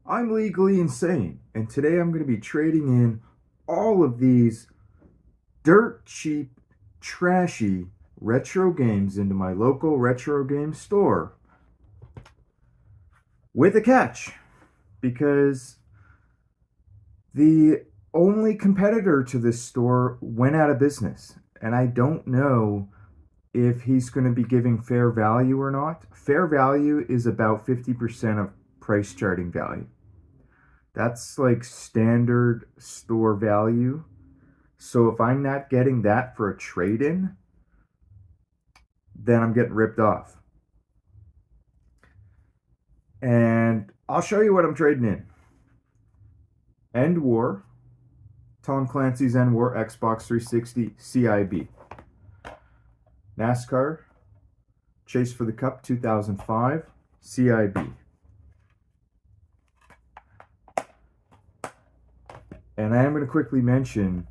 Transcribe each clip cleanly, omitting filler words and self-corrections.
I'm legally insane, and today I'm going to be trading in all of these dirt cheap, trashy retro games into my local retro game store with a catch because the only competitor to this store went out of business, and I don't know if he's going to be giving fair value or not. Fair value is about 50% of price charting value. That's like standard store value. So if I'm not getting that for a trade in, then I'm getting ripped off. And I'll show you what I'm trading in. End War, Tom Clancy's End War, Xbox 360, CIB. NASCAR, Chase for the Cup 2005, CIB. And I am going to quickly mention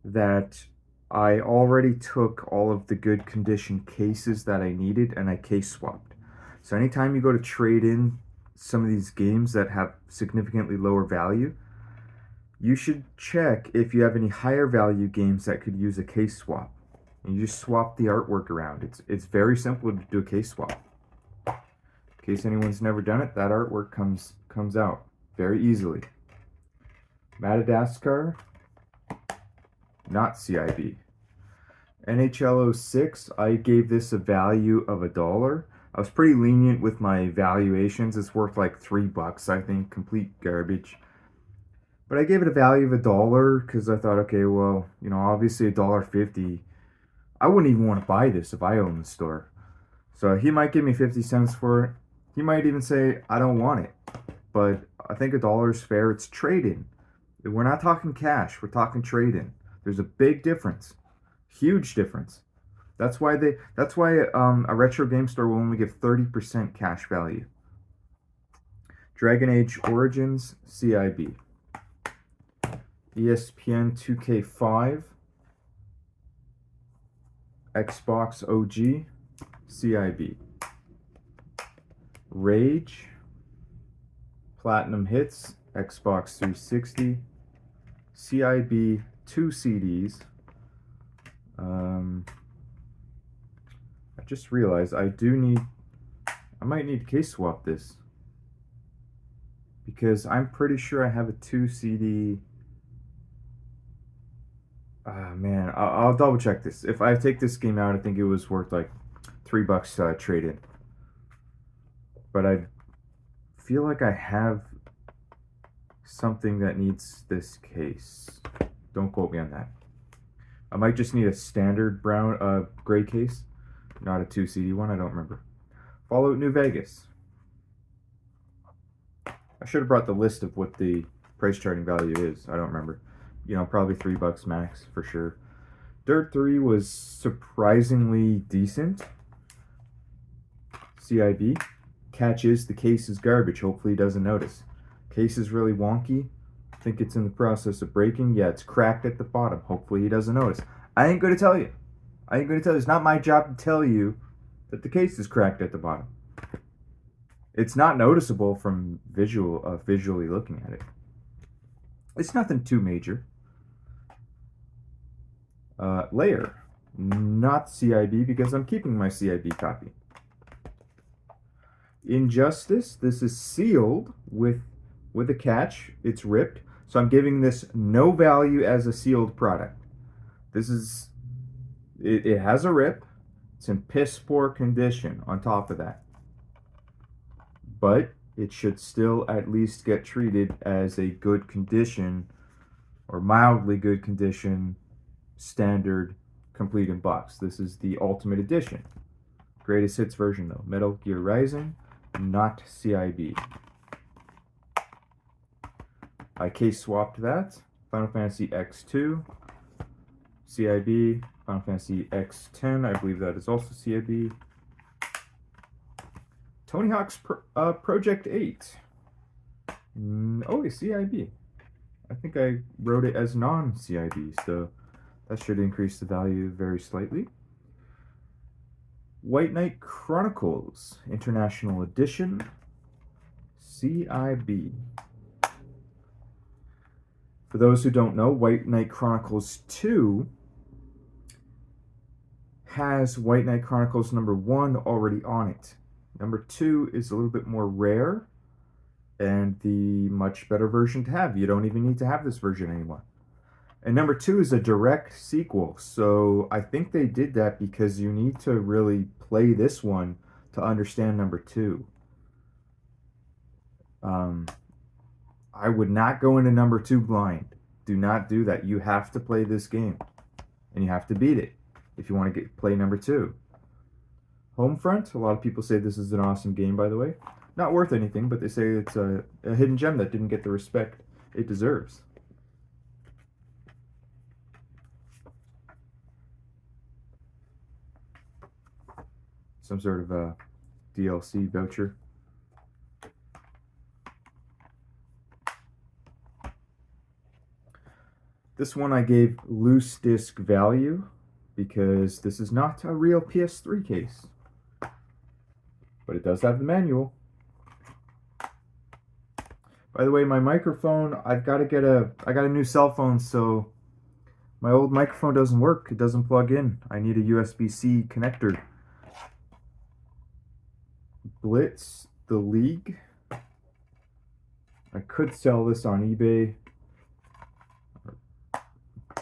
that I already took all of the good condition cases that I needed and I case swapped. So anytime you go to trade in some of these games that have significantly lower value, you should check if you have any higher value games that could use a case swap. And you just swap the artwork around. It's very simple to do a case swap. In case anyone's never done it, that artwork comes out very easily. Madagascar, not CIB. NHL 06, I gave this a value of $1. I was pretty lenient with my valuations. It's worth like $3, I think, complete garbage. But I gave it a value of $1 because I thought, okay, well, obviously $1.50. I wouldn't even want to buy this if I owned the store. So he might give me 50 cents for it. He might even say, I don't want it. But I think $1 is fair. It's trade-in. We're not talking cash. We're talking trade-in. There's a big difference. Huge difference. That's why a retro game store will only give 30% cash value. Dragon Age Origins, CIB. ESPN 2K5, Xbox OG, CIB. Rage, Platinum Hits, Xbox 360, CIB, 2 CDs. I just realized I might need to case swap this because I'm pretty sure I have a 2 CD. Man, I'll double check this. If I take this game out, I think it was worth like $3 trade in. But I feel like I have something that needs this case. Don't quote me on that. I might just need a standard brown gray case, not a 2 CD one. I don't remember. Fallout New Vegas. I should have brought the list of what the price charting value is. I don't remember. Probably $3 max for sure. Dirt 3 was surprisingly decent. CIB. Catch is the case is garbage. Hopefully he doesn't notice. Case is really wonky. I think it's in the process of breaking. Yeah, it's cracked at the bottom. Hopefully he doesn't notice. I ain't going to tell you. It's not my job to tell you that the case is cracked at the bottom. It's not noticeable from visually looking at it. It's nothing too major. Layer, not CIB because I'm keeping my CIB copy. Injustice, this is sealed with a catch. It's ripped, so I'm giving this no value as a sealed product. It has a rip. It's in piss poor condition on top of that. But it should still at least get treated as a good condition or mildly good condition standard complete in box. This is the Ultimate Edition. Greatest hits version though. Metal Gear Rising, not CIB. I case swapped that. Final Fantasy X2, CIB. Final Fantasy X10, I believe that is also CIB. Tony Hawk's Project 8. Oh, it's CIB. I think I wrote it as non-CIB, so that should increase the value very slightly. White Knight Chronicles International Edition, CIB. For those who don't know, White Knight Chronicles 2 has White Knight Chronicles number 1 already on it. Number 2 is a little bit more rare and the much better version to have. You don't even need to have this version anymore. And number 2 is a direct sequel, so I think they did that because you need to really play this one to understand number 2. I would not go into number 2 blind. Do not do that. You have to play this game, and you have to beat it if you want to play number 2. Homefront, a lot of people say this is an awesome game, by the way. Not worth anything, but they say it's a hidden gem that didn't get the respect it deserves. Some sort of a DLC voucher. This one I gave loose disc value because this is not a real PS3 case. But it does have the manual. By the way, my microphone, I got a new cell phone, so my old microphone doesn't work. It doesn't plug in. I need a USB-C connector. Blitz, the League. I could sell this on eBay,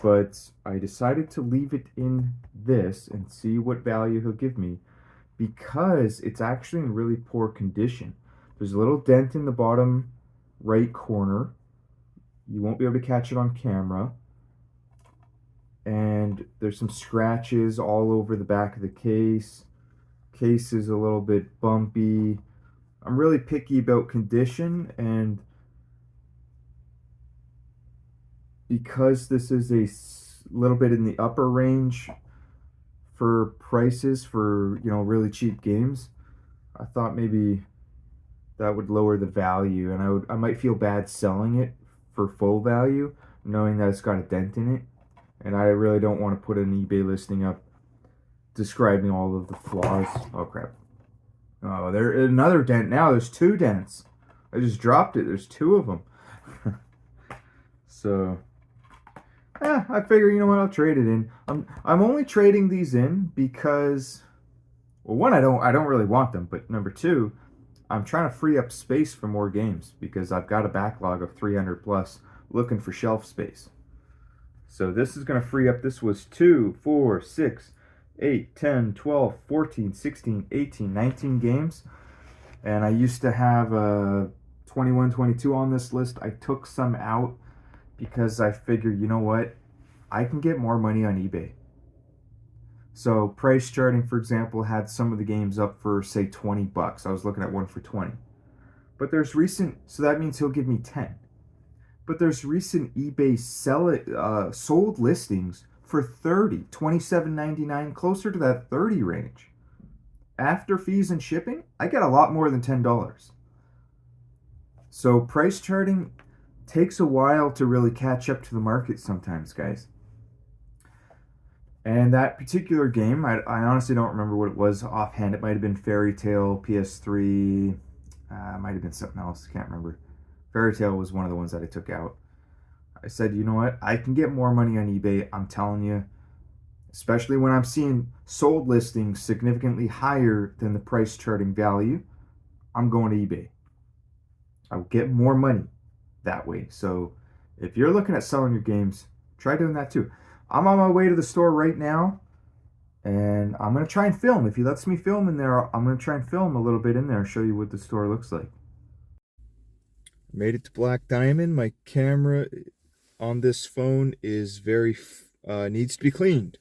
but I decided to leave it in this and see what value he'll give me because it's actually in really poor condition. There's a little dent in the bottom right corner. You won't be able to catch it on camera. And there's some scratches all over the back of the case. Case is a little bit bumpy. I'm really picky about condition, and because this is a little bit in the upper range for prices for, you know, really cheap games, I thought maybe that would lower the value, and I might feel bad selling it for full value knowing that it's got a dent in it, and I really don't want to put an eBay listing up describing all of the flaws. Oh crap. Oh, there's another dent now. There's 2 dents. I just dropped it. There's 2 of them. So I figure, you know what, I'll trade it in. I'm only trading these in because, well, one, I don't really want them, but number 2, I'm trying to free up space for more games because I've got a backlog of 300 plus looking for shelf space. So this is going to free up. This was 2, 4, 6, 8, 10, 12, 14, 16, 18, 19 games. And I used to have 21, 22 on this list. I took some out because I figured, you know what, I can get more money on eBay. So price charting, for example, had some of the games up for, say, 20 bucks. I was looking at one for 20. But there's recent, so that means he'll give me 10. But there's recent eBay sold listings for 30, $27.99, closer to that 30 range. After fees and shipping, I get a lot more than $10. So price charting takes a while to really catch up to the market sometimes, guys. And that particular game, I honestly don't remember what it was offhand. It might have been Fairy Tail PS3. Might have been something else. Can't remember. Fairy Tail was one of the ones that I took out. I said, you know what? I can get more money on eBay. I'm telling you. Especially when I'm seeing sold listings significantly higher than the price charting value. I'm going to eBay. I'll get more money that way. So if you're looking at selling your games, try doing that too. I'm on my way to the store right now, and I'm going to try and film. If he lets me film in there, I'm going to try and film a little bit in there and show you what the store looks like. Made it to Black Diamond. My camera on this phone is needs to be cleaned.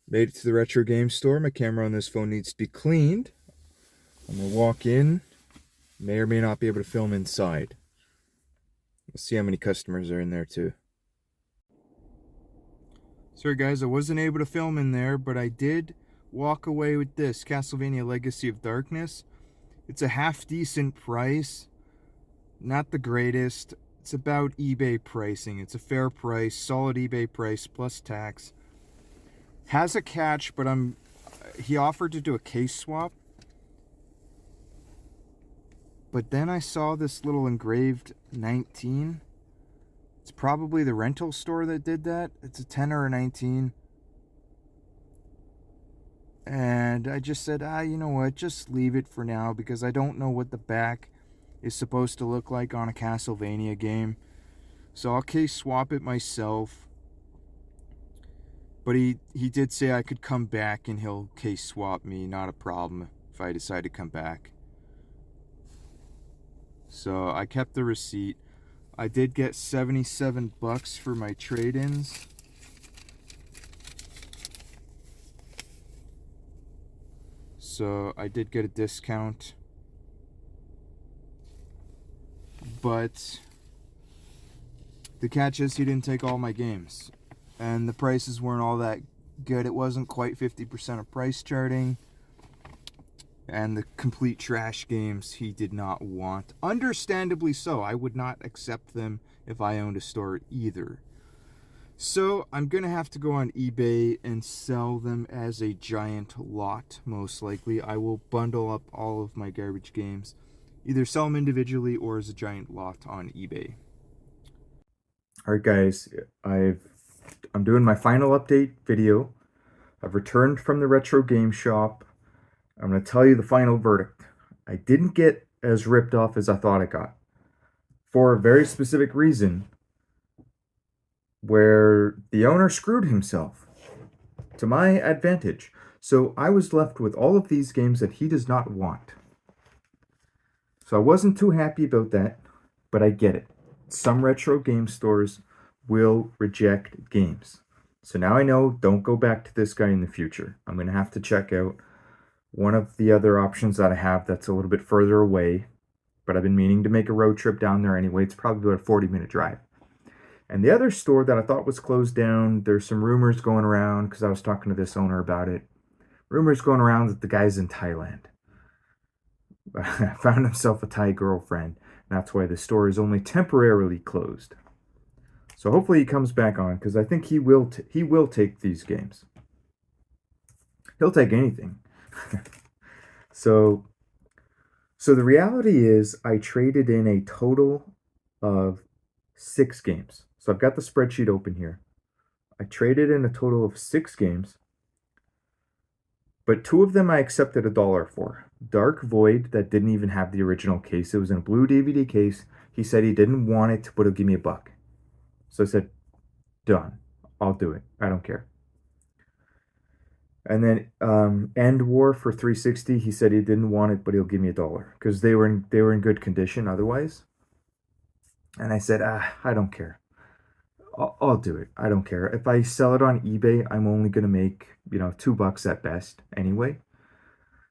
Made it to the retro game store. My camera on this phone needs to be cleaned. I'm going to walk in. May or may not be able to film inside. We'll see how many customers are in there too. Sorry guys, I wasn't able to film in there, but I did walk away with this Castlevania Legacy of Darkness. It's a half decent price. Not the greatest. It's about eBay pricing. It's a fair price, solid eBay price plus tax. Has a catch, but he offered to do a case swap. But then I saw this little engraved 19. It's probably the rental store that did that. It's a 10 or a 19. And I just said, you know what, just leave it for now, because I don't know what the back is supposed to look like on a Castlevania game. So I'll case swap it myself. But he did say I could come back and he'll case swap me, not a problem if I decide to come back. So I kept the receipt. I did get 77 bucks for my trade-ins. So I did get a discount. But the catch is he didn't take all my games. And the prices weren't all that good. It wasn't quite 50% of price charting. And the complete trash games he did not want. Understandably so. I would not accept them if I owned a store either. So I'm going to have to go on eBay and sell them as a giant lot, most likely. I will bundle up all of my garbage games. Either sell them individually or as a giant lot on eBay. Alright guys, I'm doing my final update video. I've returned from the retro game shop. I'm going to tell you the final verdict. I didn't get as ripped off as I thought I got. For a very specific reason, where the owner screwed himself to my advantage. So I was left with all of these games that he does not want. So I wasn't too happy about that, but I get it. Some retro game stores will reject games. So now I know, don't go back to this guy in the future. I'm going to have to check out one of the other options that I have that's a little bit further away. But I've been meaning to make a road trip down there anyway. It's probably about a 40-minute drive. And the other store that I thought was closed down, there's some rumors going around, because I was talking to this owner about it. Rumors going around that the guy's in Thailand. Found himself a Thai girlfriend. And that's why the store is only temporarily closed. So hopefully he comes back on, because I think he will take these games. He'll take anything. So the reality is I traded in a total of 6 games. So I've got the spreadsheet open here. I traded in a total of 6 games, but 2 of them I accepted $1 for. Dark Void, that didn't even have the original case. It was in a blue DVD case. He said he didn't want it, but he'll give me $1. So I said, done. I'll do it. I don't care. And then End War for 360, he said he didn't want it, but he'll give me $1 because they were in good condition otherwise. And I said, I don't care. I'll do it. I don't care. If I sell it on eBay, I'm only going to make, $2 at best anyway.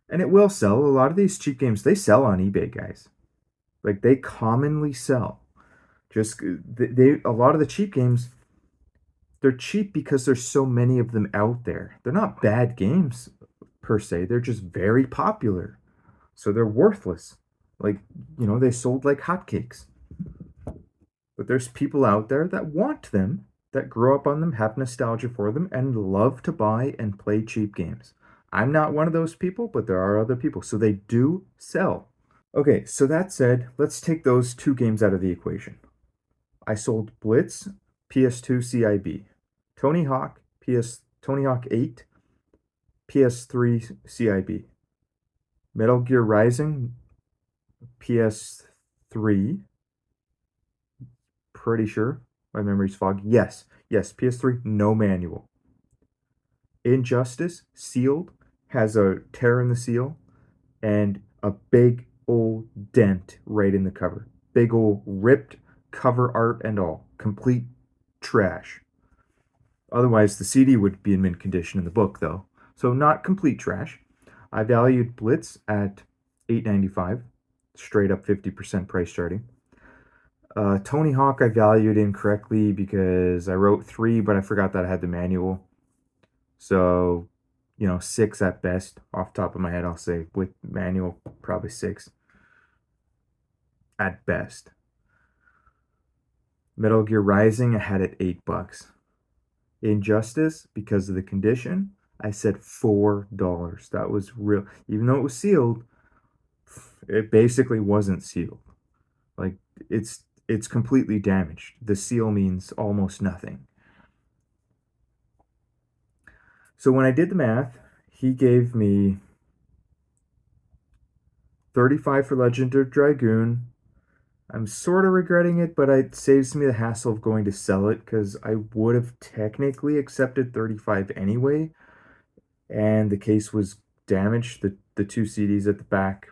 And it will sell. A lot of these cheap games, they sell on eBay, guys. Like, they commonly sell. Just, a lot of the cheap games, they're cheap because there's so many of them out there. They're not bad games, per se. They're just very popular. So they're worthless. Like, they sold like hotcakes. But there's people out there that want them, that grow up on them, have nostalgia for them, and love to buy and play cheap games. I'm not one of those people, but there are other people. So they do sell. Okay, so that said, let's take those 2 games out of the equation. I sold Blitz, PS2 CIB. Tony Hawk 8, PS3 CIB. Metal Gear Rising, PS3. Pretty sure. My memory's foggy. Yes, PS3, no manual. Injustice, sealed, has a tear in the seal, and a big old dent right in the cover. Big old ripped cover art and all. Complete trash. Otherwise, the CD would be in mint condition in the book, though. So not complete trash. I valued Blitz at $8.95. Straight up 50% price starting. Tony Hawk I valued incorrectly because I wrote 3, but I forgot that I had the manual. So, 6 at best. Off the top of my head, I'll say with manual, probably 6 at best. Metal Gear Rising, I had it $8. Injustice, because of the condition, I said $4. That was real. Even though it was sealed, It basically wasn't sealed. Like, it's completely damaged. The seal means almost nothing. So when I did the math, he gave me 35 for Legend of Dragoon. I'm sort of regretting it, but it saves me the hassle of going to sell it because I would have technically accepted 35 anyway, and the case was damaged. The two CDs at the back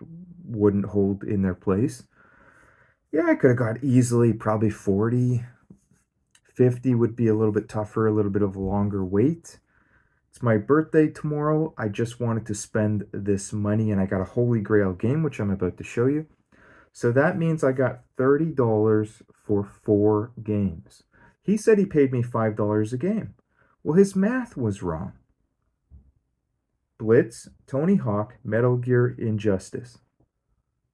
wouldn't hold in their place. Yeah, I could have got easily probably 40. 50 would be a little bit tougher, a little bit of a longer wait. It's my birthday tomorrow. I just wanted to spend this money, and I got a Holy Grail game, which I'm about to show you. So that means I got $30 for 4 games. He said he paid me $5 a game. Well, his math was wrong. Blitz, Tony Hawk, Metal Gear, Injustice.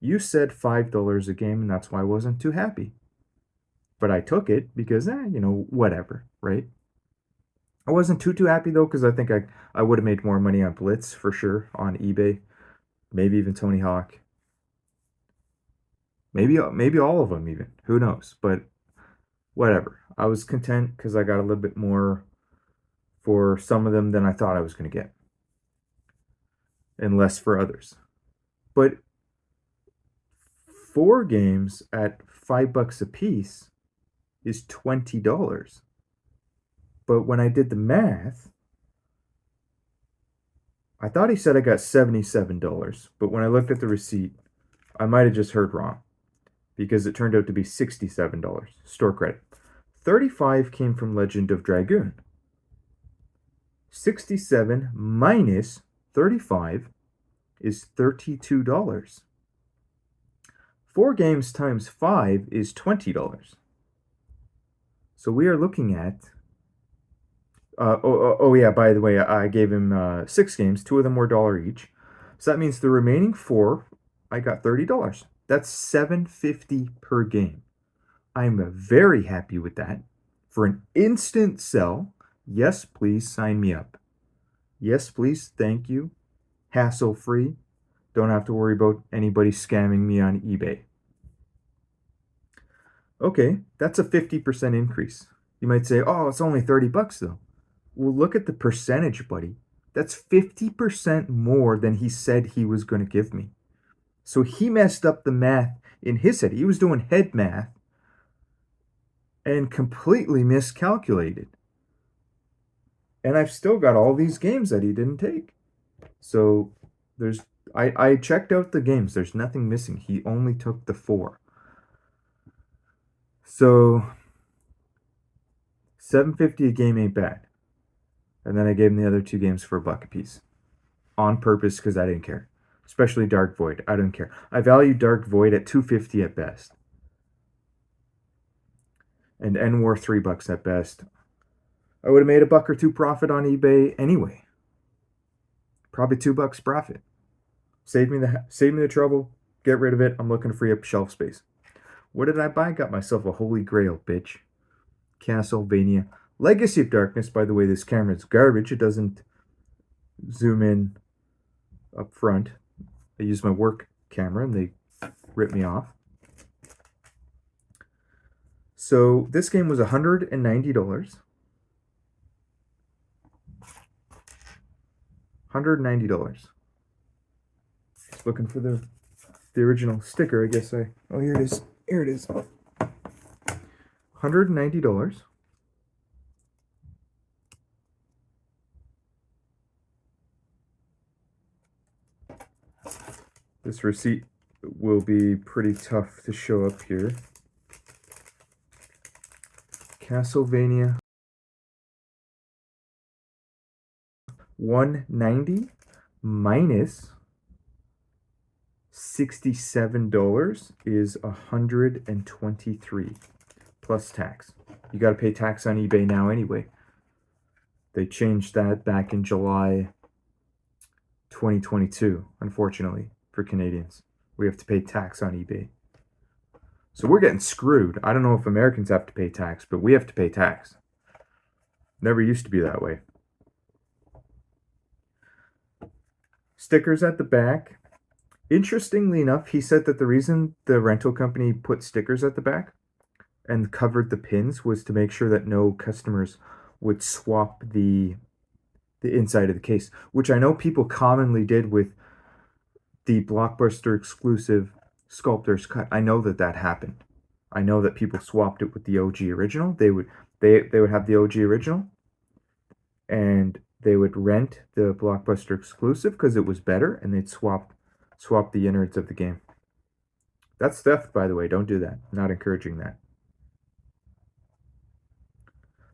You said $5 a game, and that's why I wasn't too happy. But I took it because, whatever, right? I wasn't too happy, though, because I think I would have made more money on Blitz, for sure, on eBay. Maybe even Tony Hawk. Maybe all of them, even. Who knows? But whatever. I was content because I got a little bit more for some of them than I thought I was going to get. And less for others. But 4 games at $5 a piece is $20. But when I did the math, I thought he said I got $77. But when I looked at the receipt, I might have just heard wrong, because it turned out to be $67 store credit. 35 came from Legend of Dragoon. 67 minus 35 is $32. 4 games times 5 is $20. So we are looking at yeah, by the way, I gave him 6 games. 2 of them were $1 each. So that means the remaining 4, I got $30. That's $7.50 per game. I'm very happy with that. For an instant sell, yes, please sign me up. Yes, please, thank you. Hassle-free. Don't have to worry about anybody scamming me on eBay. Okay, that's a 50% increase. You might say, oh, it's only $30 though. Well, look at the percentage, buddy. That's 50% more than he said he was going to give me. So he messed up the math in his head. He was doing head math and completely miscalculated. And I've still got all these games that he didn't take. So I checked out the games. There's nothing missing. He only took the 4. So $7.50 a game ain't bad. And then I gave him the other 2 games for $1 a piece. On purpose, because I didn't care. Especially Dark Void. I don't care. I value Dark Void at $2.50 at best. And N-War $3 at best. I would have made $1 or $2 profit on eBay anyway. Probably $2 profit. Save me the trouble. Get rid of it. I'm looking to free up shelf space. What did I buy? Got myself a Holy Grail, bitch. Castlevania. Legacy of Darkness. By the way, this camera's garbage. It doesn't zoom in up front. I use my work camera and they rip me off. So this game was $190. $190. Just looking for the original sticker, I guess. Oh, here it is. Here it is. $190. This receipt will be pretty tough to show up here. Castlevania. $190 minus $67 is $123 plus tax. You got to pay tax on eBay now anyway. They changed that back in July 2022, unfortunately, for Canadians. We have to pay tax on eBay. So we're getting screwed. I don't know if Americans have to pay tax, but we have to pay tax. Never used to be that way. Stickers at the back. Interestingly enough, he said that the reason the rental company put stickers at the back and covered the pins was to make sure that no customers would swap the inside of the case, which I know people commonly did with the Blockbuster exclusive Sculptor's Cut. I know that that happened. I know that people swapped it with the OG original. They would have the OG original, and they would rent the Blockbuster exclusive because it was better, and they'd swap the innards of the game. That's theft, by the way. Don't do that. I'm not encouraging that.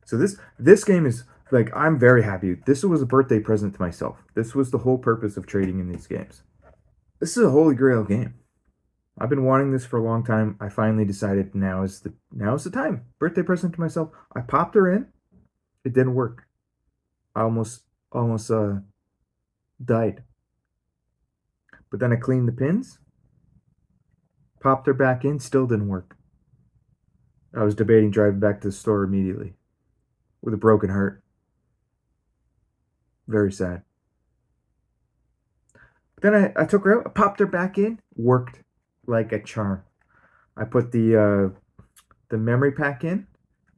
So this game is like, I'm very happy. This was a birthday present to myself. This was the whole purpose of trading in these games. This is a holy grail game. I've been wanting this for a long time. I finally decided now is the time. Birthday present to myself. I popped her in. It didn't work. I almost died. But then I cleaned the pins, popped her back in, still didn't work. I was debating driving back to the store immediately with a broken heart. Very sad. But then I took her out, popped her back in, worked like a charm. I put the memory pack in,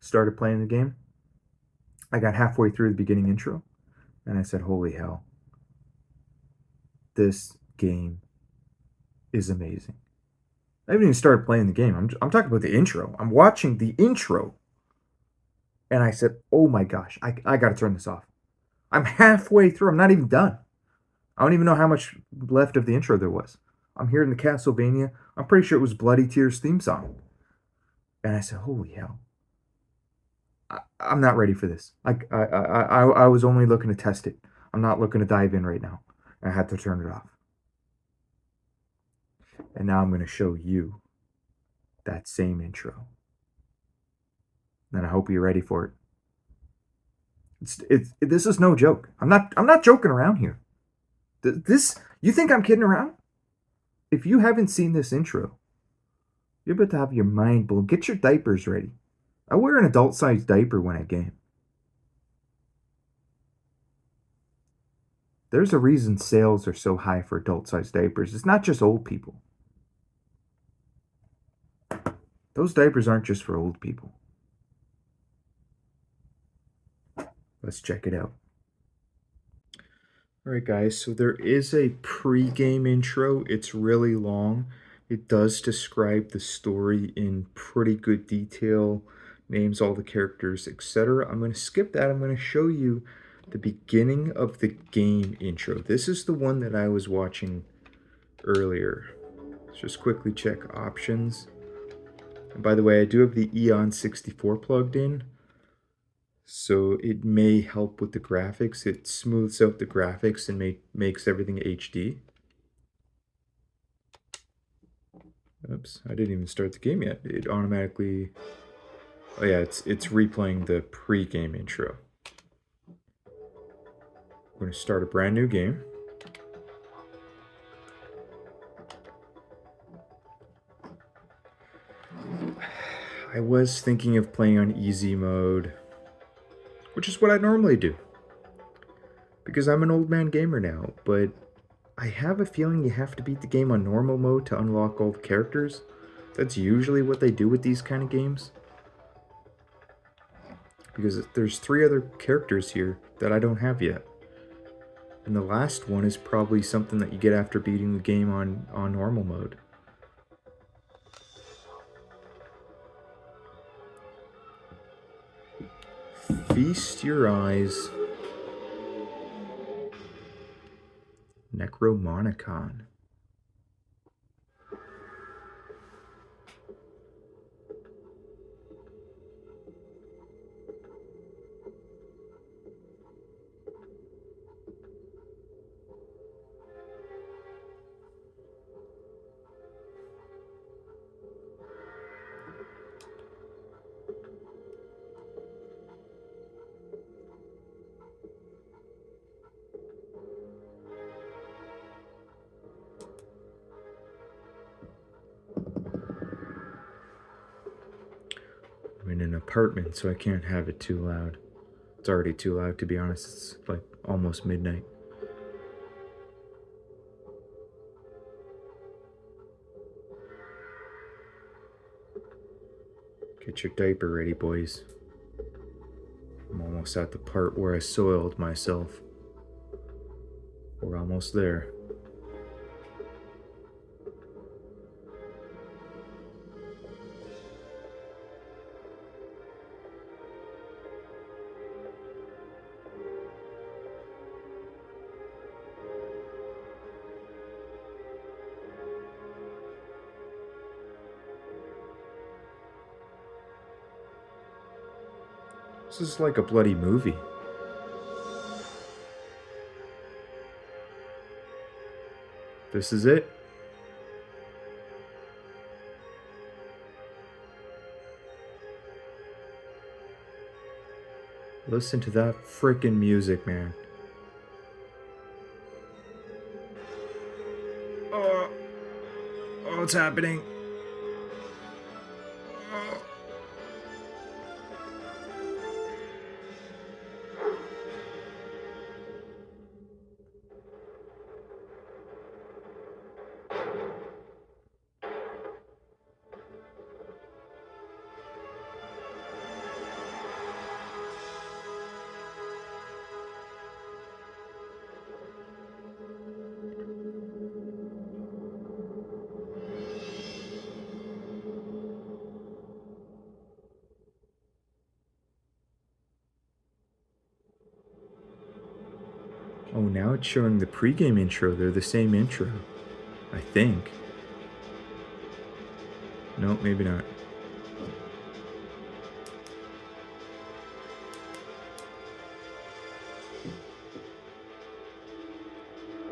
started playing the game. I got halfway through the beginning intro, and I said, "Holy hell, this game is amazing." I haven't even started playing the game. I'm talking about the intro. I'm watching the intro, and I said, "Oh my gosh, I got to turn this off." I'm halfway through. I'm not even done. I don't even know how much left of the intro there was. I'm hearing the Castlevania. I'm pretty sure it was Bloody Tears theme song. And I said, "Holy hell, I'm not ready for this." I was only looking to test it. I'm not looking to dive in right now. I had to turn it off. And now I'm going to show you that same intro. And I hope you're ready for it. This is no joke. I'm not joking around here. This, you think I'm kidding around? If you haven't seen this intro, you're about to have your mind blown. Get your diapers ready. I wear an adult-sized diaper when I game. There's a reason sales are so high for adult-sized diapers. It's not just old people. Those diapers aren't just for old people. Let's check it out. Alright guys, so there is a pre-game intro. It's really long. It does describe the story in pretty good detail, names all the characters, etc. I'm going to skip that. I'm going to show you the beginning of the game intro. This is the one that I was watching earlier. Let's just quickly check options. And by the way, I do have the N64 plugged in, so it may help with the graphics. It smooths out the graphics and makes everything HD. Oops, I didn't even start the game yet. It automatically... Oh yeah, it's replaying the pre-game intro. We're going to start a brand new game. I was thinking of playing on easy mode, which is what I normally do, because I'm an old man gamer now, but I have a feeling you have to beat the game on normal mode to unlock all the characters. That's usually what they do with these kind of games, because there's 3 other characters here that I don't have yet. And the last one is probably something that you get after beating the game on normal mode. Feast your eyes. Necromonicon. I'm in an apartment, so I can't have it too loud. It's already too loud, to be honest. It's like almost midnight. Get your diaper ready, boys. I'm almost at the part where I soiled myself. We're almost there. This is like a bloody movie. This is it. Listen to that freaking music, man. Oh, it's happening. Oh. Oh, now it's showing the pregame intro. They're the same intro, I think. No, maybe not.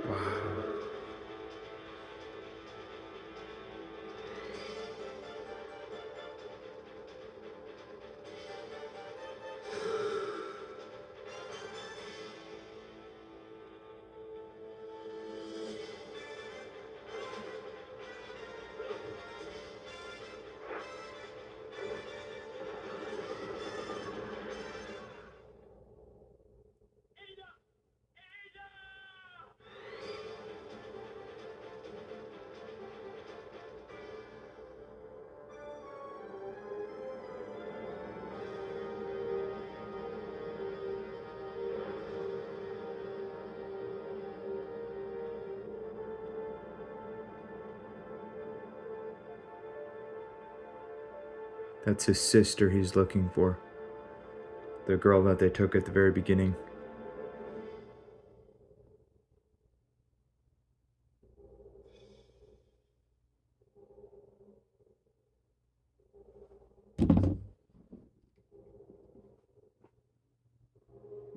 Wow. That's his sister he's looking for. The girl that they took at the very beginning.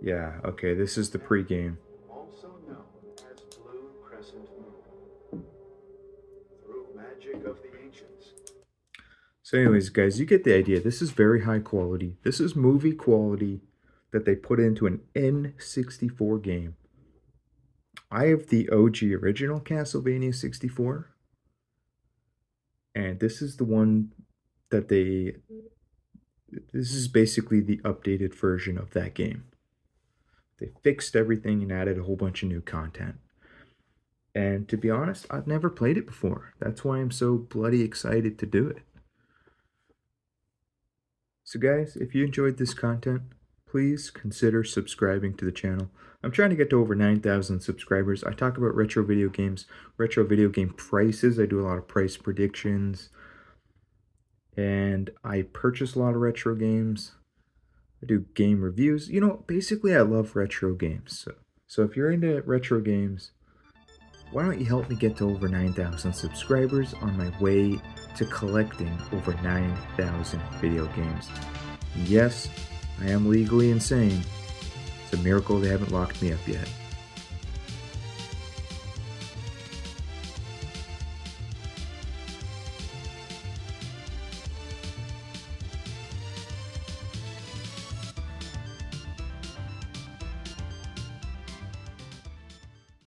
Yeah, okay, this is the pregame. Also known as Blue Crescent Moon. Through magic of the ancients. So anyways, guys, you get the idea. This is very high quality. This is movie quality that they put into an N64 game. I have the OG original Castlevania 64. And this is the one that this is basically the updated version of that game. They fixed everything and added a whole bunch of new content. And to be honest, I've never played it before. That's why I'm so bloody excited to do it. So guys, if you enjoyed this content, please consider subscribing to the channel. I'm trying to get to over 9,000 subscribers. I talk about retro video games, retro video game prices. I do a lot of price predictions. And I purchase a lot of retro games. I do game reviews. You know, basically I love retro games. So if you're into retro games, why don't you help me get to over 9,000 subscribers on my way to collecting over 9,000 video games. Yes, I am legally insane. It's a miracle they haven't locked me up yet.